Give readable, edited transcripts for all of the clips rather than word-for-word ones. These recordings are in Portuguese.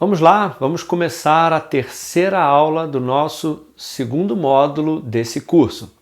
Vamos lá, vamos começar a terceira aula do nosso segundo módulo desse curso.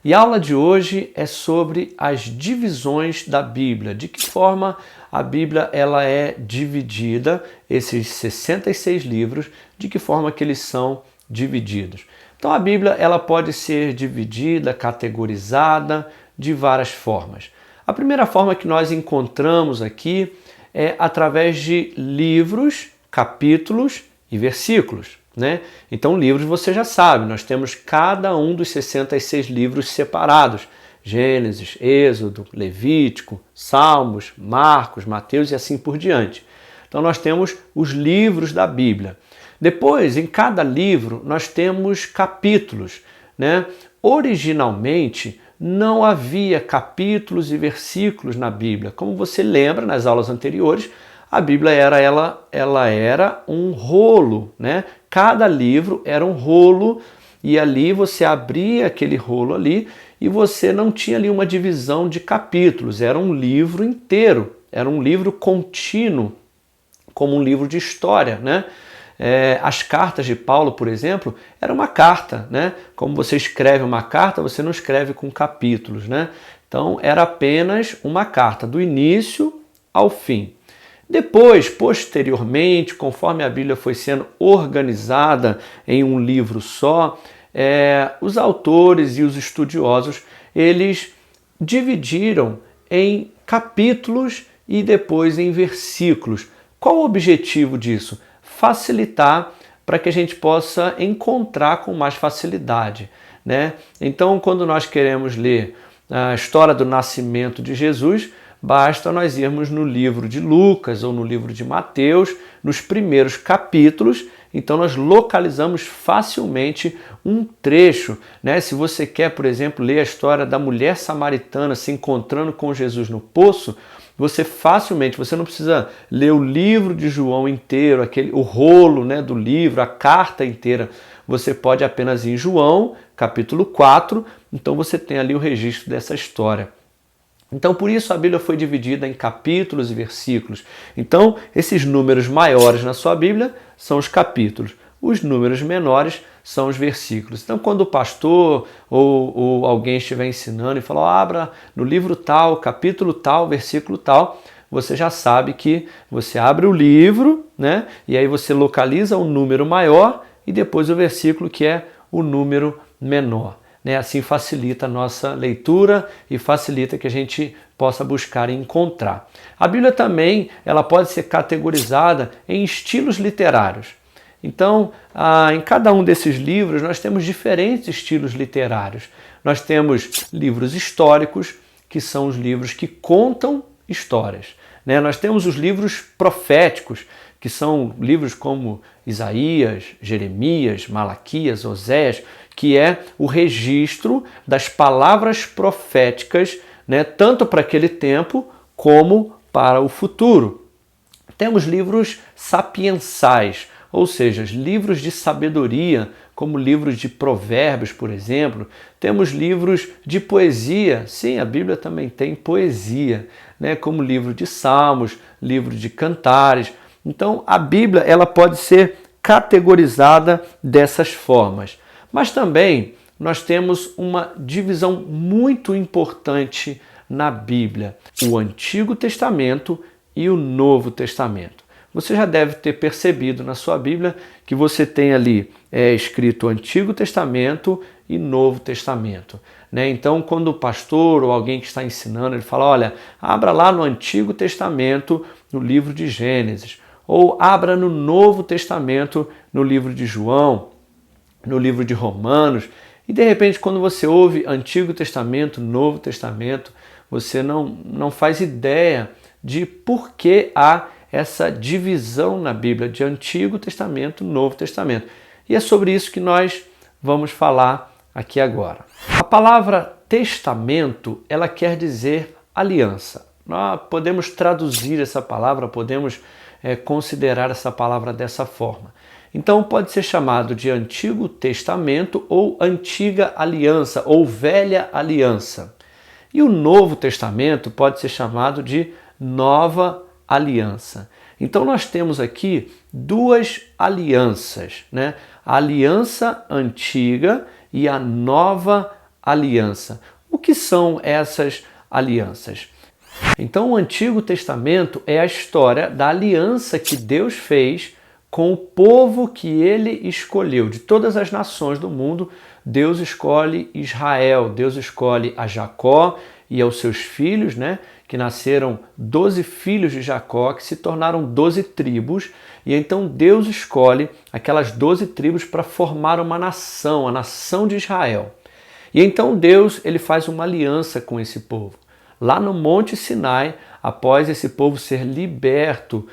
E a aula de hoje é sobre as divisões da Bíblia, de que forma a Bíblia ela é dividida, esses 66 livros, de que forma que eles são divididos. Então a Bíblia ela pode ser dividida, categorizada de várias formas. A primeira forma que nós encontramos aqui é através de livros, capítulos e versículos, né? Então livros você já sabe, nós temos cada um dos 66 livros separados. Gênesis, Êxodo, Levítico, Salmos, Marcos, Mateus e assim por diante. Então nós temos os livros da Bíblia. Depois, em cada livro, nós temos capítulos, né? Originalmente, não havia capítulos e versículos na Bíblia. Como você lembra, nas aulas anteriores, a Bíblia ela era um rolo, né? Cada livro era um rolo e ali você abria aquele rolo ali e você não tinha ali uma divisão de capítulos, era um livro inteiro, era um livro contínuo, como um livro de história, né? As cartas de Paulo, por exemplo, era uma carta, né? Como você escreve uma carta, você não escreve com capítulos, né? Então era apenas uma carta, do início ao fim. Depois, posteriormente, conforme a Bíblia foi sendo organizada em um livro só, os autores e os estudiosos, eles dividiram em capítulos e depois em versículos. Qual o objetivo disso? Facilitar para que a gente possa encontrar com mais facilidade, né? Então, quando nós queremos ler a história do nascimento de Jesus, basta nós irmos no livro de Lucas ou no livro de Mateus, nos primeiros capítulos, então nós localizamos facilmente um trecho, né? Se você quer, por exemplo, ler a história da mulher samaritana se encontrando com Jesus no poço, você facilmente, você não precisa ler o livro de João inteiro, o rolo, né, do livro, a carta inteira. Você pode apenas ir em João, capítulo 4, então você tem ali o registro dessa história. Então, por isso a Bíblia foi dividida em capítulos e versículos. Então, esses números maiores na sua Bíblia são os capítulos. Os números menores são os versículos. Então, quando o pastor ou alguém estiver ensinando e falar, abra no livro tal, capítulo tal, versículo tal, você já sabe que você abre o livro, né? E aí você localiza o número maior e depois o versículo que é o número menor. Assim facilita a nossa leitura e facilita que a gente possa buscar e encontrar. A Bíblia também ela pode ser categorizada em estilos literários. Então, em cada um desses livros nós temos diferentes estilos literários. Nós temos livros históricos, que são os livros que contam histórias, né? Nós temos os livros proféticos, que são livros como Isaías, Jeremias, Malaquias, Oséias, que é o registro das palavras proféticas, né, tanto para aquele tempo como para o futuro. Temos livros sapiensais, ou seja, livros de sabedoria, como livros de provérbios, por exemplo. Temos livros de poesia, sim, a Bíblia também tem poesia, né, como livro de salmos, livro de cantares. Então, a Bíblia ela pode ser categorizada dessas formas. Mas também nós temos uma divisão muito importante na Bíblia, o Antigo Testamento e o Novo Testamento. Você já deve ter percebido na sua Bíblia que você tem ali escrito Antigo Testamento e Novo Testamento, né? Então, quando o pastor ou alguém que está ensinando, ele fala, olha, abra lá no Antigo Testamento, no livro de Gênesis, ou abra no Novo Testamento, no livro de João, no livro de Romanos, e de repente quando você ouve Antigo Testamento, Novo Testamento, você não faz ideia de por que há essa divisão na Bíblia de Antigo Testamento, Novo Testamento. E é sobre isso que nós vamos falar aqui agora. A palavra testamento, ela quer dizer aliança. Nós podemos traduzir essa palavra, podemos considerar essa palavra dessa forma. Então pode ser chamado de Antigo Testamento ou Antiga Aliança ou Velha Aliança. E o Novo Testamento pode ser chamado de Nova Aliança. Então nós temos aqui duas alianças, né? A aliança antiga e a nova aliança. O que são essas alianças? Então o Antigo Testamento é a história da aliança que Deus fez com o povo que ele escolheu. De todas as nações do mundo, Deus escolhe Israel, Deus escolhe a Jacó e aos seus filhos, né? Que nasceram 12 filhos de Jacó, que se tornaram 12 tribos, e então Deus escolhe aquelas 12 tribos para formar uma nação, a nação de Israel. E então Deus ele faz uma aliança com esse povo. Lá no Monte Sinai, após esse povo ser liberto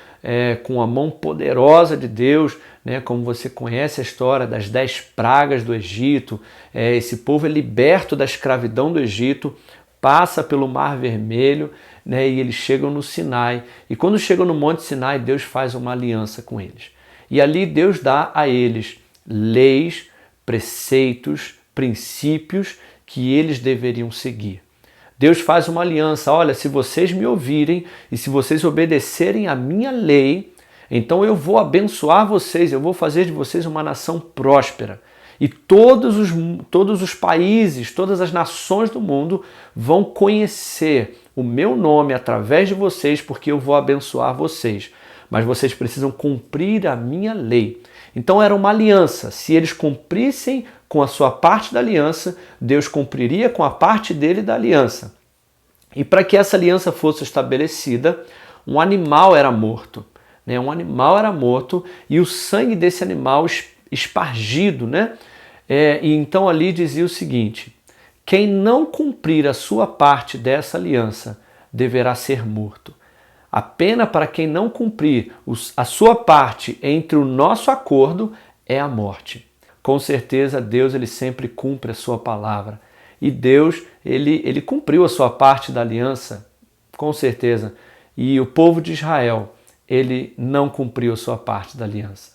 com a mão poderosa de Deus, né, como você conhece a história das 10 pragas do Egito, esse povo é liberto da escravidão do Egito, passa pelo Mar Vermelho, né, e eles chegam no Sinai. E quando chegam no Monte Sinai, Deus faz uma aliança com eles. E ali Deus dá a eles leis, preceitos, princípios que eles deveriam seguir. Deus faz uma aliança. Olha, se vocês me ouvirem e se vocês obedecerem à minha lei, então eu vou abençoar vocês, eu vou fazer de vocês uma nação próspera. E todos os países, todas as nações do mundo vão conhecer o meu nome através de vocês, porque eu vou abençoar vocês. Mas vocês precisam cumprir a minha lei. Então era uma aliança. Se eles cumprissem com a sua parte da aliança, Deus cumpriria com a parte dele da aliança. E para que essa aliança fosse estabelecida, um animal era morto. Né? Um animal era morto e o sangue desse animal espargido, né? E então ali dizia o seguinte: quem não cumprir a sua parte dessa aliança deverá ser morto. A pena para quem não cumprir a sua parte entre o nosso acordo é a morte. Com certeza Deus ele sempre cumpre a sua palavra. E Deus ele cumpriu a sua parte da aliança, com certeza. E o povo de Israel, ele não cumpriu a sua parte da aliança.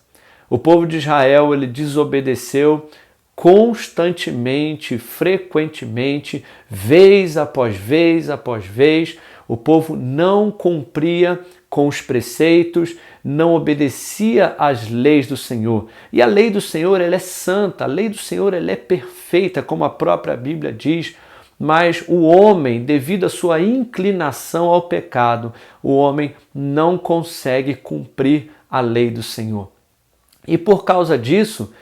O povo de Israel ele desobedeceu constantemente, frequentemente, vez após vez após vez. O povo não cumpria com os preceitos, não obedecia às leis do Senhor. E a lei do Senhor ela é santa, a lei do Senhor ela é perfeita, como a própria Bíblia diz. Mas o homem, devido à sua inclinação ao pecado, o homem não consegue cumprir a lei do Senhor. E por causa disso,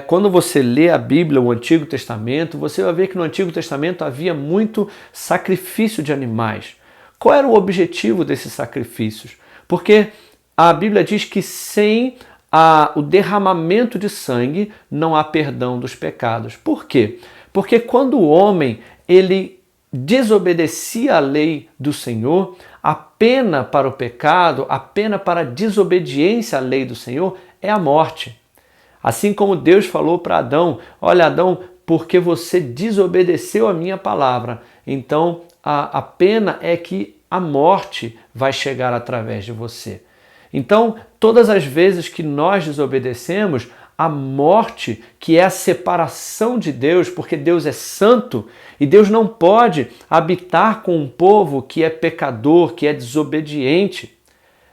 quando você lê a Bíblia, o Antigo Testamento, você vai ver que no Antigo Testamento havia muito sacrifício de animais. Qual era o objetivo desses sacrifícios? Porque a Bíblia diz que sem o derramamento de sangue não há perdão dos pecados. Por quê? Porque quando o homem ele desobedecia a lei do Senhor, a pena para o pecado, a pena para a desobediência à lei do Senhor é a morte. Assim como Deus falou para Adão: olha, Adão, porque você desobedeceu a minha palavra, então a pena é que a morte vai chegar através de você. Então, todas as vezes que nós desobedecemos, a morte, que é a separação de Deus, porque Deus é santo e Deus não pode habitar com um povo que é pecador, que é desobediente.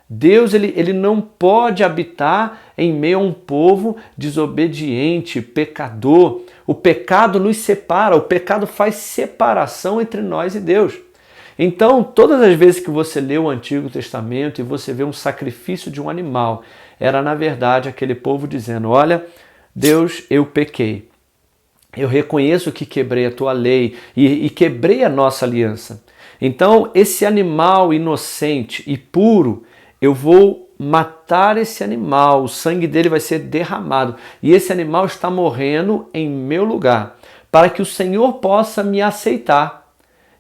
Deus ele não pode habitar em meio a um povo desobediente, pecador. O pecado nos separa, o pecado faz separação entre nós e Deus. Então, todas as vezes que você lê o Antigo Testamento e você vê um sacrifício de um animal, era na verdade aquele povo dizendo: olha, Deus, eu pequei. Eu reconheço que quebrei a tua lei e quebrei a nossa aliança. Então, esse animal inocente e puro, eu vou matar esse animal, o sangue dele vai ser derramado. E esse animal está morrendo em meu lugar, para que o Senhor possa me aceitar.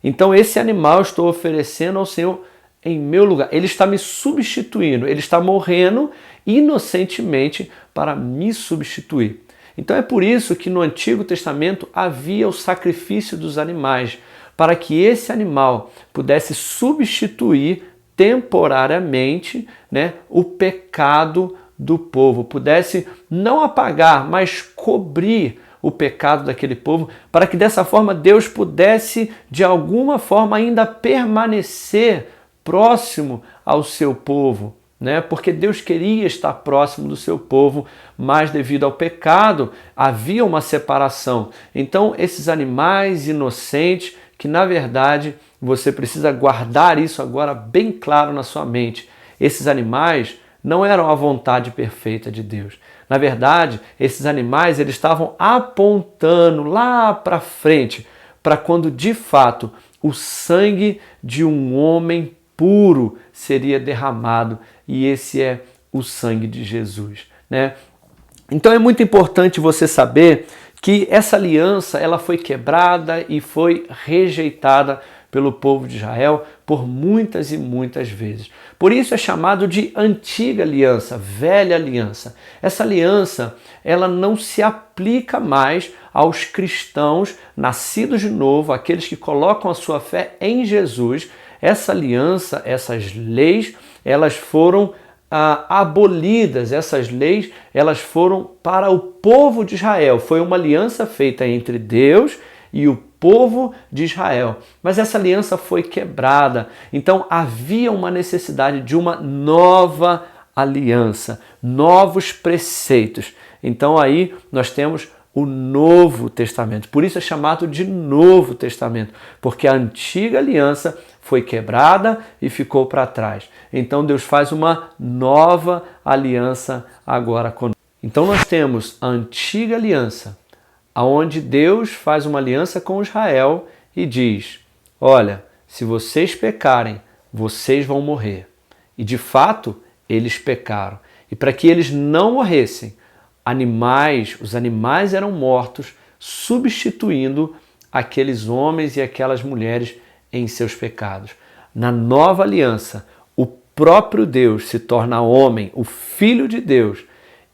Então esse animal eu estou oferecendo ao Senhor em meu lugar. Ele está me substituindo, ele está morrendo inocentemente para me substituir. Então é por isso que no Antigo Testamento havia o sacrifício dos animais, para que esse animal pudesse substituir temporariamente, né, o pecado do povo, pudesse não apagar, mas cobrir o pecado daquele povo, para que dessa forma Deus pudesse de alguma forma ainda permanecer próximo ao seu povo, né? Porque Deus queria estar próximo do seu povo, mas devido ao pecado havia uma separação. Então esses animais inocentes, que na verdade você precisa guardar isso agora bem claro na sua mente, esses animais não eram a vontade perfeita de Deus. Na verdade, esses animais eles estavam apontando lá para frente, para quando de fato o sangue de um homem puro seria derramado, e esse é o sangue de Jesus, né? Então é muito importante você saber que essa aliança ela foi quebrada e foi rejeitada pelo povo de Israel por muitas e muitas vezes. Por isso é chamado de antiga aliança, velha aliança. Essa aliança, ela não se aplica mais aos cristãos nascidos de novo, aqueles que colocam a sua fé em Jesus. Essa aliança, essas leis, elas foram abolidas, essas leis, elas foram para o povo de Israel. Foi uma aliança feita entre Deus e o povo de Israel. Mas essa aliança foi quebrada. Então havia uma necessidade de uma nova aliança, novos preceitos. Então aí nós temos o Novo Testamento. Por isso é chamado de Novo Testamento, porque a antiga aliança foi quebrada e ficou para trás. Então Deus faz uma nova aliança agora conosco. Então nós temos a antiga aliança, onde Deus faz uma aliança com Israel e diz: olha, se vocês pecarem, vocês vão morrer. E de fato, eles pecaram. E para que eles não morressem, os animais eram mortos, substituindo aqueles homens e aquelas mulheres em seus pecados. Na nova aliança, o próprio Deus se torna homem, o Filho de Deus.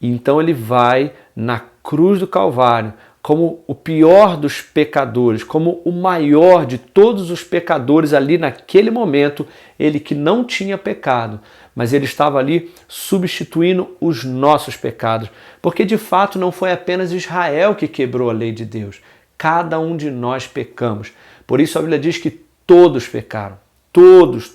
E então ele vai na cruz do Calvário, como o pior dos pecadores, como o maior de todos os pecadores ali naquele momento, ele que não tinha pecado, mas ele estava ali substituindo os nossos pecados, porque de fato não foi apenas Israel que quebrou a lei de Deus, cada um de nós pecamos. Por isso a Bíblia diz que todos pecaram,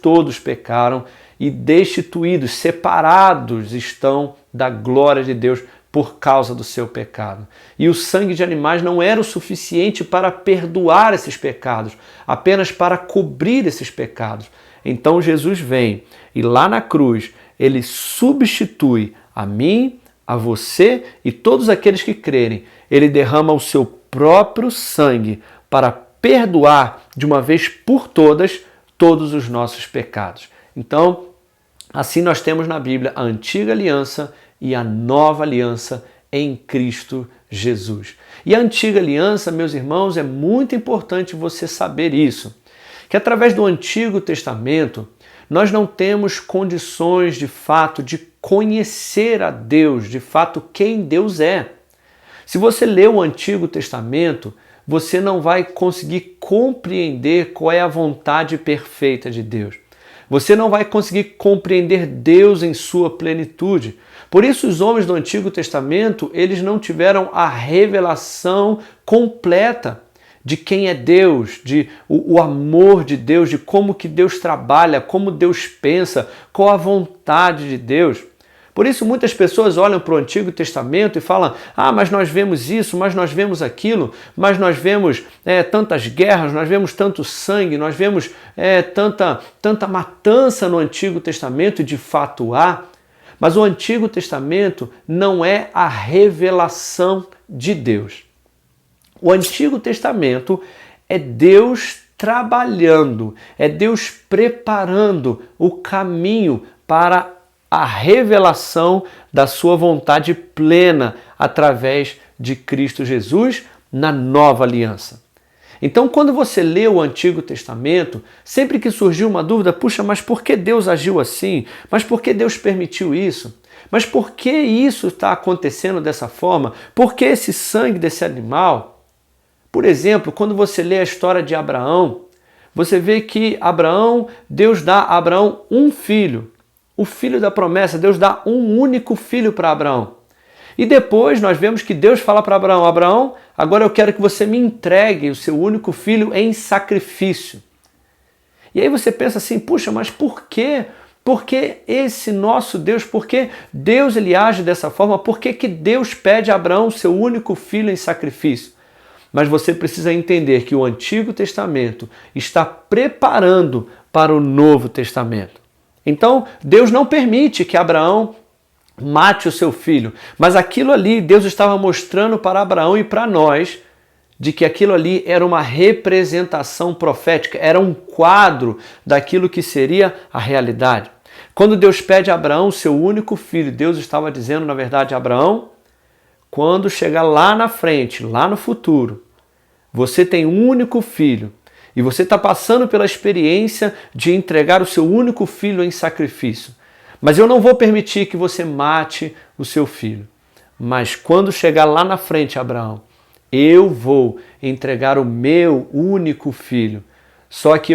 todos pecaram e destituídos, separados estão da glória de Deus por causa do seu pecado. E o sangue de animais não era o suficiente para perdoar esses pecados, apenas para cobrir esses pecados. Então Jesus vem e lá na cruz ele substitui a mim, a você e todos aqueles que crerem. Ele derrama o seu próprio sangue para perdoar de uma vez por todas todos os nossos pecados. Então, assim nós temos na Bíblia a antiga aliança e a nova aliança em Cristo Jesus. E a antiga aliança, meus irmãos, é muito importante você saber isso, que através do Antigo Testamento nós não temos condições de fato de conhecer a Deus, de fato quem Deus é. Se você lê o Antigo Testamento, você não vai conseguir compreender qual é a vontade perfeita de Deus. Você não vai conseguir compreender Deus em sua plenitude. Por isso os homens do Antigo Testamento, eles não tiveram a revelação completa de quem é Deus, de o amor de Deus, de como que Deus trabalha, como Deus pensa, qual a vontade de Deus. Por isso muitas pessoas olham para o Antigo Testamento e falam: mas nós vemos isso, mas nós vemos aquilo, mas nós vemos tantas guerras, nós vemos tanto sangue, nós vemos tanta matança no Antigo Testamento, e de fato há. Mas o Antigo Testamento não é a revelação de Deus. O Antigo Testamento é Deus trabalhando, é Deus preparando o caminho para a revelação da sua vontade plena através de Cristo Jesus na nova aliança. Então, quando você lê o Antigo Testamento, sempre que surgiu uma dúvida, puxa, mas por que Deus agiu assim? Mas por que Deus permitiu isso? Mas por que isso está acontecendo dessa forma? Por que esse sangue desse animal? Por exemplo, quando você lê a história de Abraão, você vê que Deus dá a Abraão um filho, o filho da promessa. Deus dá um único filho para Abraão. E depois nós vemos que Deus fala para Abraão: Abraão, agora eu quero que você me entregue o seu único filho em sacrifício. E aí você pensa assim: puxa, mas por quê? Por que esse nosso Deus? Por que Deus ele age dessa forma? Por que Deus pede a Abraão seu único filho em sacrifício? Mas você precisa entender que o Antigo Testamento está preparando para o Novo Testamento. Então, Deus não permite que Abraão mate o seu filho, mas aquilo ali Deus estava mostrando para Abraão e para nós de que aquilo ali era uma representação profética, era um quadro daquilo que seria a realidade. Quando Deus pede a Abraão seu único filho, Deus estava dizendo, na verdade, a Abraão, quando chegar lá na frente, lá no futuro, você tem um único filho e você está passando pela experiência de entregar o seu único filho em sacrifício. Mas eu não vou permitir que você mate o seu filho. Mas quando chegar lá na frente, Abraão, eu vou entregar o meu único filho. Só que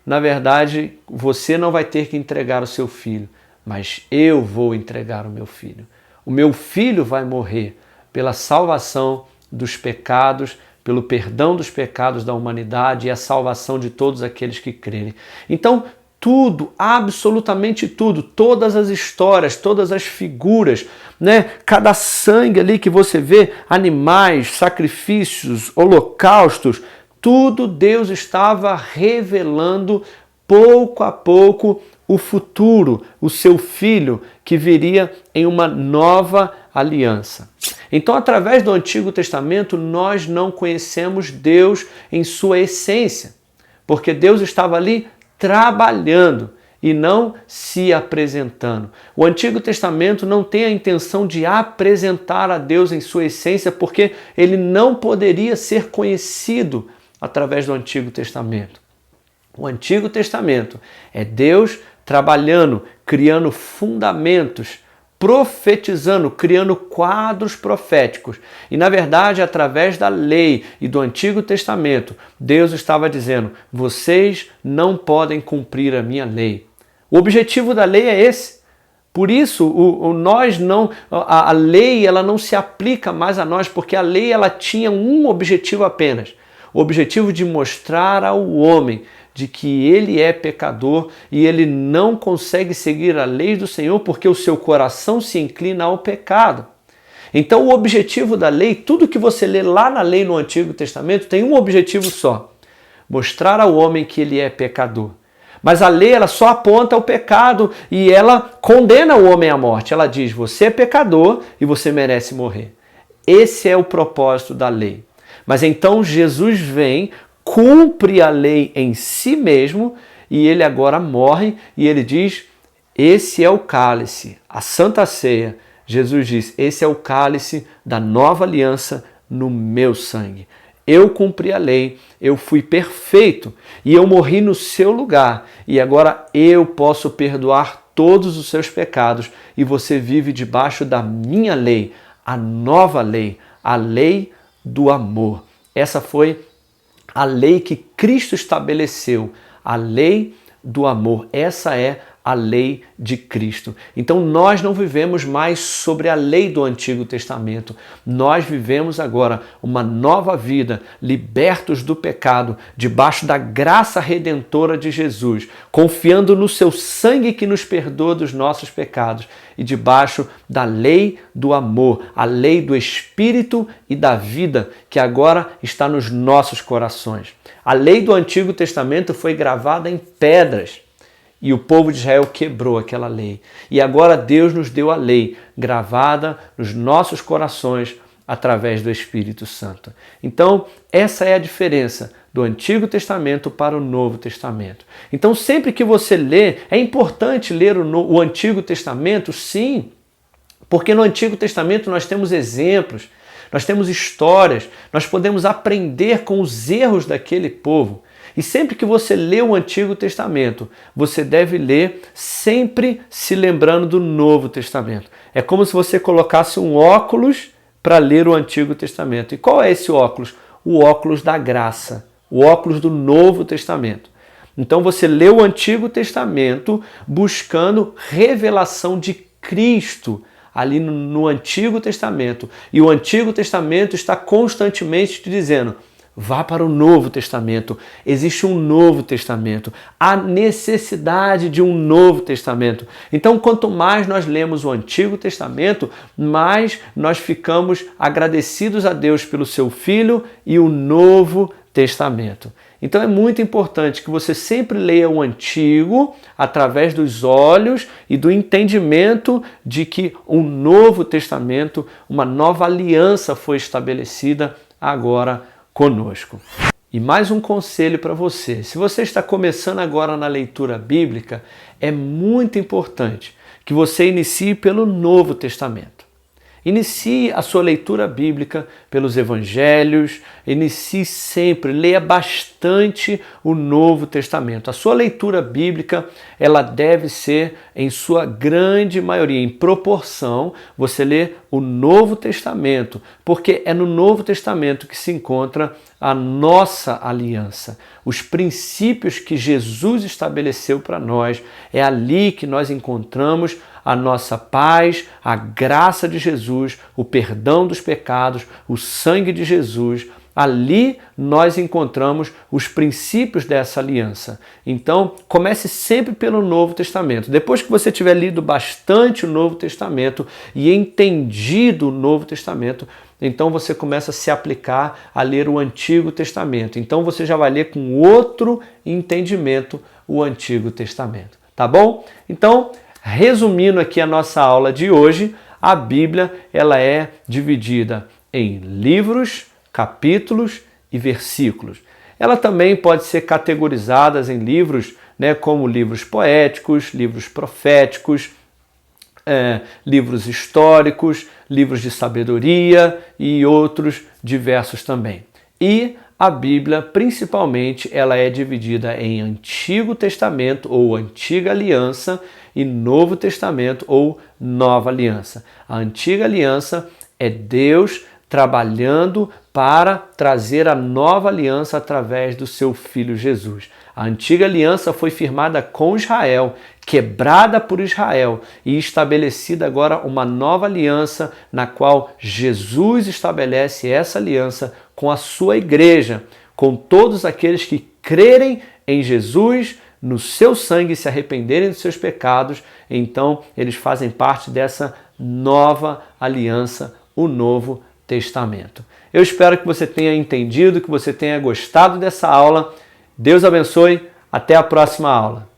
na verdade, você não vai ter que entregar o seu filho, mas eu vou entregar o meu filho. O meu filho vai morrer pela salvação dos pecados, pelo perdão dos pecados da humanidade e a salvação de todos aqueles que crerem. Então, tudo, absolutamente tudo, todas as histórias, todas as figuras, né? Cada sangue ali que você vê, animais, sacrifícios, holocaustos, tudo Deus estava revelando pouco a pouco o futuro, o seu filho que viria em uma nova aliança. Então, através do Antigo Testamento, nós não conhecemos Deus em sua essência, porque Deus estava ali trabalhando e não se apresentando. O Antigo Testamento não tem a intenção de apresentar a Deus em sua essência, porque ele não poderia ser conhecido através do Antigo Testamento. O Antigo Testamento é Deus trabalhando, criando fundamentos, profetizando, criando quadros proféticos. E, na verdade, através da lei e do Antigo Testamento, Deus estava dizendo, vocês não podem cumprir a minha lei. O objetivo da lei é esse. Por isso, a lei ela não se aplica mais a nós, porque a lei ela tinha um objetivo apenas. O objetivo de mostrar ao homem de que ele é pecador e ele não consegue seguir a lei do Senhor porque o seu coração se inclina ao pecado. Então o objetivo da lei, tudo que você lê lá na lei no Antigo Testamento tem um objetivo só, mostrar ao homem que ele é pecador. Mas a lei ela só aponta o pecado e ela condena o homem à morte. Ela diz, você é pecador e você merece morrer. Esse é o propósito da lei. Mas então Jesus vem, cumpre a lei em si mesmo e ele agora morre e ele diz, esse é o cálice, a Santa Ceia. Jesus diz, esse é o cálice da nova aliança no meu sangue. Eu cumpri a lei, eu fui perfeito e eu morri no seu lugar e agora eu posso perdoar todos os seus pecados e você vive debaixo da minha lei, a nova lei, a lei do amor. Essa foi a lei que Cristo estabeleceu, a lei do amor. Essa é a lei de Cristo. Então nós não vivemos mais sobre a lei do Antigo Testamento. Nós vivemos agora uma nova vida, libertos do pecado, debaixo da graça redentora de Jesus, confiando no seu sangue que nos perdoa dos nossos pecados e debaixo da lei do amor, a lei do Espírito e da vida que agora está nos nossos corações. A lei do Antigo Testamento foi gravada em pedras. E o povo de Israel quebrou aquela lei. E agora Deus nos deu a lei gravada nos nossos corações através do Espírito Santo. Então, essa é a diferença do Antigo Testamento para o Novo Testamento. Então, sempre que você lê, é importante ler o Antigo Testamento, sim, porque no Antigo Testamento nós temos exemplos, nós temos histórias, nós podemos aprender com os erros daquele povo. E sempre que você lê o Antigo Testamento, você deve ler sempre se lembrando do Novo Testamento. É como se você colocasse um óculos para ler o Antigo Testamento. E qual é esse óculos? O óculos da graça, o óculos do Novo Testamento. Então você lê o Antigo Testamento buscando revelação de Cristo ali no Antigo Testamento. E o Antigo Testamento está constantemente te dizendo, vá para o Novo Testamento. Existe um Novo Testamento. Há necessidade de um Novo Testamento. Então, quanto mais nós lemos o Antigo Testamento, mais nós ficamos agradecidos a Deus pelo seu Filho e o Novo Testamento. Então é muito importante que você sempre leia o Antigo através dos olhos e do entendimento de que um Novo Testamento, uma nova aliança foi estabelecida agora conosco. E mais um conselho para você. Se você está começando agora na leitura bíblica, é muito importante que você inicie pelo Novo Testamento. Inicie a sua leitura bíblica pelos evangelhos, inicie sempre, leia bastante o Novo Testamento. A sua leitura bíblica, ela deve ser, em sua grande maioria, em proporção, você lê o Novo Testamento, porque é no Novo Testamento que se encontra a nossa aliança. Os princípios que Jesus estabeleceu para nós, é ali que nós encontramos a nossa paz, a graça de Jesus, o perdão dos pecados, o sangue de Jesus. Ali nós encontramos os princípios dessa aliança. Então, comece sempre pelo Novo Testamento. Depois que você tiver lido bastante o Novo Testamento e entendido o Novo Testamento, então você começa a se aplicar a ler o Antigo Testamento. Então você já vai ler com outro entendimento o Antigo Testamento. Tá bom? Então, resumindo aqui a nossa aula de hoje, a Bíblia ela é dividida em livros, capítulos e versículos. Ela também pode ser categorizada em livros, como livros poéticos, livros proféticos, livros históricos, livros de sabedoria e outros diversos também. E a Bíblia, principalmente, ela é dividida em Antigo Testamento ou Antiga Aliança e Novo Testamento ou Nova Aliança. A Antiga Aliança é Deus trabalhando para trazer a nova aliança através do seu Filho Jesus. A Antiga Aliança foi firmada com Israel, quebrada por Israel e estabelecida agora uma nova aliança na qual Jesus estabelece essa aliança com a sua igreja, com todos aqueles que crerem em Jesus, no seu sangue, se arrependerem dos seus pecados, então eles fazem parte dessa nova aliança, o Novo Testamento. Eu espero que você tenha entendido, que você tenha gostado dessa aula. Deus abençoe. Até a próxima aula.